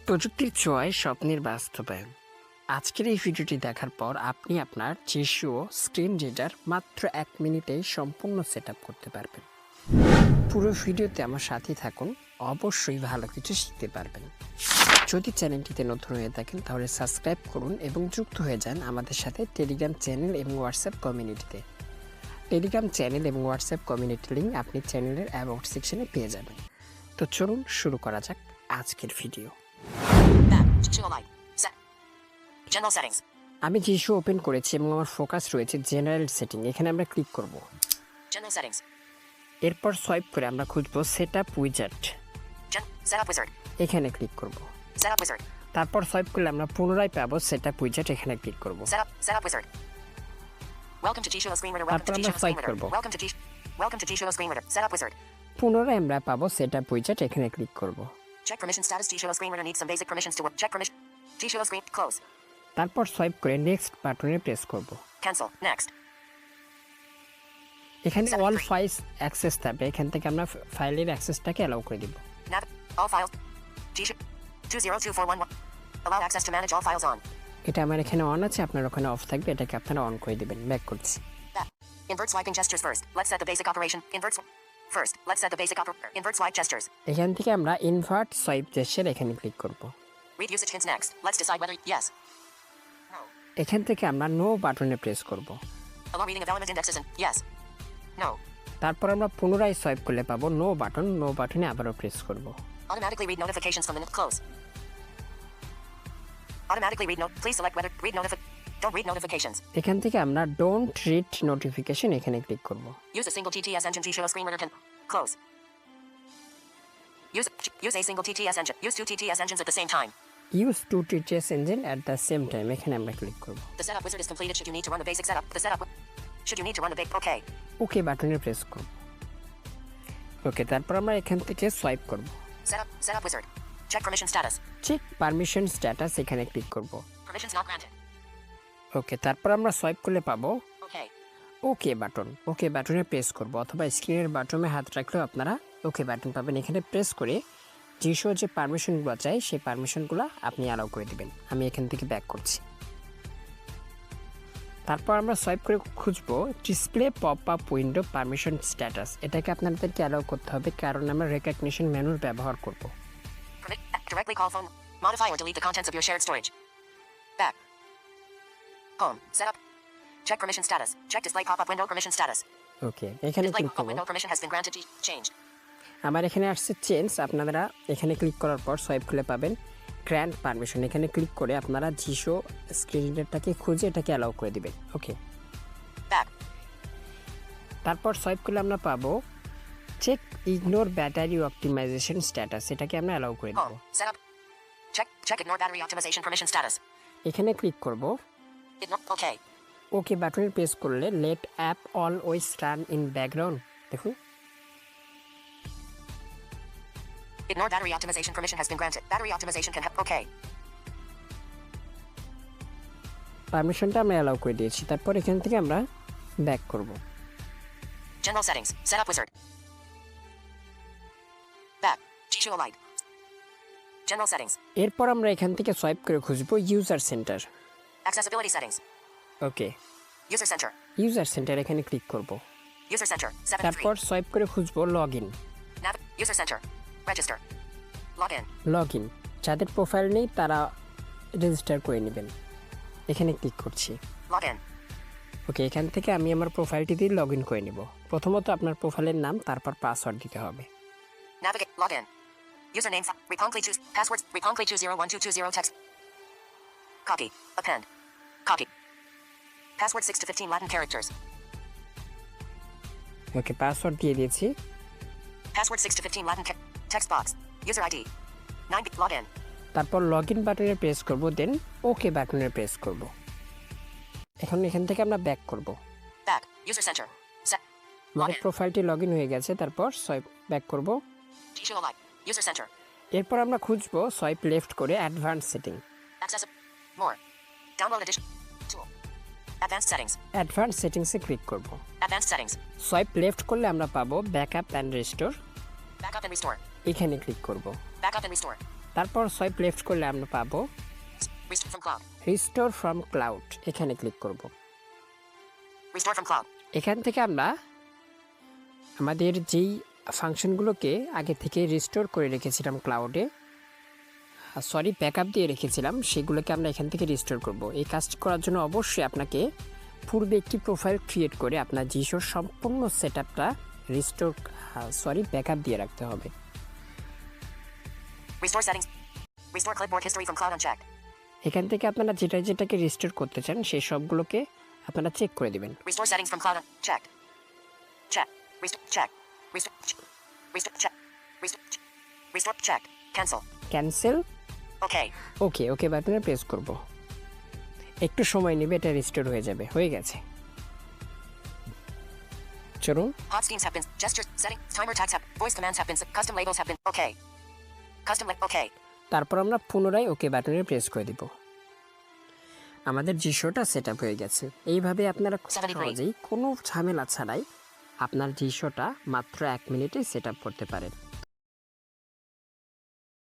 প্রযুক্তির ছোঁয়ায় স্বপ্নের বাস্তবায়ন। আজকের এই ভিডিওটি দেখার পর আপনি আপনার জিশো স্ক্রিন রিডার মাত্র 1 মিনিটেই সম্পূর্ণ সেটআপ করতে পারবেন। পুরো ভিডিওতে আমার সাথে থাকুন, অবশ্যই ভালো কিছু শিখতে পারবেন। যদি চ্যানেলটিতে নতুন হয়ে থাকেন তাহলে সাবস্ক্রাইব করুন এবং যুক্ত হয়ে যান আমাদের সাথে টেলিগ্রাম চ্যানেল এবং হোয়াটসঅ্যাপ কমিউনিটিতে। টেলিগ্রাম চ্যানেল এবং হোয়াটসঅ্যাপ কমিউনিটি লিঙ্ক আপনি চ্যানেলের অ্যাবাউট সেকশনে পেয়ে যাবেন। তো চলুন শুরু করা যাক আজকের ভিডিও। আমি জিশো ওপেন করেছি এবং আমার ফোকাস রয়েছে জেনারেল সেটিং। এখানে আমরা ক্লিক করব। এরপর সোয়াইপ করে আমরা খুঁজব সেটআপ উইজার্ড। এখানে ক্লিক করব। তারপর সোয়াইপ করলে আমরা পুনরায় পাবো সেটআপ উইজার্ড। এখানে ক্লিক করব। তারপর আমরা সোয়াইপ করব। পুনরায় আমরা পাবো সেটআপ উইজার্ড। এখানে ক্লিক করব। Check permission status. G-Show screen reader needs some basic permissions to work. Check permission. G-Show screen close. তারপর সোয়াইপ করে নেক্সট বাটনে প্রেস করব। Cancel. Next. এখানে অল ফাইলস অ্যাক্সেস থাকবে। এখান থেকে আমরা ফাইলের অ্যাক্সেসটাকে অ্যালাউ করে দিব। All files. G-Show 202411. Allow access to manage all files on. এটা আমার এখানে অন আছে, আপনার ওখানে অফ থাকবে। এটাকে আপনারা অন করে দিবেন। ব্যাক করছি। Invert swiping gestures first. Let's set the basic operation. First, let's set the basic invert swipe gestures. এখান থেকে আমরা ইনভার্ট সোয়াইপ জেস্চার এখানে ক্লিক করব। Read usage hints next. Let's decide whether yes. No. এখান থেকে আমরা no বাটনে press করব। Allow reading of element indexes and yes. No. তারপর আমরা পুনরায় সোয়াইপ করলে পাবো নো বাটন। নো বাটনে আবারও প্রেস করব। Automatically read notifications from the close. Automatically read please select whether read don't read notifications. এখান থেকে আমরা ডোন্ট রিড নোটিফিকেশন এখানে ক্লিক করব। Use a single TTS engine. G-Show screen reader can close. Use a single TTS engine. Use two TTS engines at the same time. Use two TTS engine at the same time এখানে আমরা click করব। The setup wizard is completed. Should you need to run the basic setup? Should you need to run the basic okay. Okay বাটনে press করব। ওকে, তারপর আমরা এখান থেকে swipe করব। Setup wizard. Check permission status. Check permission status এখানে click করব। Permissions not granted. Okay, তারপর আমরা সোয়াইপ করলে পাবো Okay. Okay button. ওকে বাটনে প্রেস করব, অথবা স্ক্রিনের বাটনে হাত রাখলেও আপনারা ওকে বাটন পাবেন। এখানে প্রেস করে জিশো যে পারমিশনগুলো চাই সেই পারমিশনগুলো আপনি অ্যালাউ করে দিবেন। আমি এখান থেকে ব্যাক করছি। তারপর আমরা সোয়াইপ করে খুঁজবো display pop up window permission status. এটাকে আপনাদেরকে অ্যালাউ করতে হবে, কারণ আমরা রেকগনিশন মেনুর ব্যবহার করব। Directly call phone. Modify or delete the contents of your shared storage. Back. Home. Setup. Check permission status. Check display pop-up window permission status. ওকে, এখানে Display ক্লিক pop-up করব। window permission has been granted. Changed. আমার এখানে আসছে change. আপনারা এখানে click করার পর swipe খুলে পাবেন গ্র্যান্ট পারমিশন। এখানে ক্লিক করে আপনারা জিশো স্ক্রিন রিডারটাকে খুঁজে এটাকে অ্যালাউ করে দিবেন। ওকে, Back. তারপর সোয়াইপ করলে আমরা পাবো check ignore battery optimization status. এটাকে আমরা অ্যালাউ করে দেব। Home. Setup. Check ignore battery optimization permission status. এখানে ক্লিক করব। Okay. ওকে বাটনে প্রেস করলে let app always run in background. দেখুন, Ignore battery optimization permission has been granted. Battery optimization can help. Okay. পারমিশনটা আমরা allow করে দিয়েছি। তারপর এখান থেকে আমরা ব্যাক করব। General settings. Setup wizard. Back. G-Show Lite. General settings. এরপর আমরা এখান থেকে সোয়াইপ করে খুঁজবো ইউজার সেন্টার। Accessibility settings. ওকে, User center. ইউজার সেন্টার এখানে ক্লিক করব। User center. 7 তারপর 3. সোয়াইপ করে খুঁজবো log in. User center. Register. Login. Log in, যাদের প্রোফাইল নেই তারা রেজিস্টার করে নেবেন। এখানে ক্লিক করছি। Login. ওকে, এখান থেকে আমি আমার প্রোফাইলটি দিয়ে লগ ইন করে নেব। প্রথমত আপনার প্রোফাইলের নাম, তারপর পাসওয়ার্ড দিতে হবে। Navigate. Login. Username. Reponkly choose. Passwords. Reponkly choose 01220 text. Copy. Append. Copy. Password 6 to 15 Latin characters. Okay, password দিয়ে দিয়েছি। Password 6 to 15 Latin text box. User ID. 9. Login. তারপর লগ ইন বাটনে প্রেস করব, দেন ওকে বাটনে প্রেস করব। এখন এখান থেকে আমরা ব্যাক করব। Back. User center. Set. আমার Login. প্রোফাইলটি লগ ইন হয়ে গেছে। তারপর সোয়াইপ ব্যাক করব। G-Show Lite. User center. এরপর আমরা খুঁজবো সোয়াইপ লেফট করে advance setting. Access. More. Download edition. Tool. Advanced settings. Advance সেটিংসে ক্লিক করব। Advanced settings. সোয়াইপ লেফট করলে আমরা পাবো backup and restore. Backup and restore. এখানে ক্লিক করব। Backup and restore. তারপর সোয়াইপ লেফট করলে আমরা পাবো Restore from cloud. Restore from cloud, এখানে ক্লিক করব। Restore from cloud. এখান থেকে আমরা আমাদের যেই ফাংশনগুলোকে আগে থেকে রিস্টোর করে রেখেছিলাম ক্লাউডে, ব্যাকআপ দিয়ে রেখেছিলাম, সেগুলোকে আমরা এখান থেকে রিস্টোর করব। এই কাজটি করার জন্য অবশ্যই আপনাকে পূর্বে একটি প্রোফাইল ক্রিয়েট করে আপনার জিশোর সম্পূর্ণ সেটআপটা ব্যাকআপ দিয়ে রাখতে হবে। Restore settings. Restore clipboard history from cloud unchecked. এখান থেকে আপনারা যেটাকে রিস্টোর করতে চান সেই সবগুলোকে আপনারা চেক করে দিবেন। Restore settings from cloud checked. Check. Restore check. Restore restore check. Restore restore checked. Cancel. Cancel, Okay. Okay বাটনে প্রেস করব। একটু সময় নেবে, এটা রিস্টোর হয়ে যাবে। হয়ে গেছে, চলুন। Hot schemes have been gestures setting timer tags have voice commands have been custom labels have been okay. Okay. তারপর আমরা পুনরায় ওকে বাটনে প্রেস করে দিব। আমাদের জিশোটা সেটআপ হয়ে গেছে। এইভাবে আপনারা খুব 73 সহজেই কোনো ঝামেলা ছাড়াই আপনার জিশোটা মাত্র 1 মিনিটে সেটআপ করতে পারেন।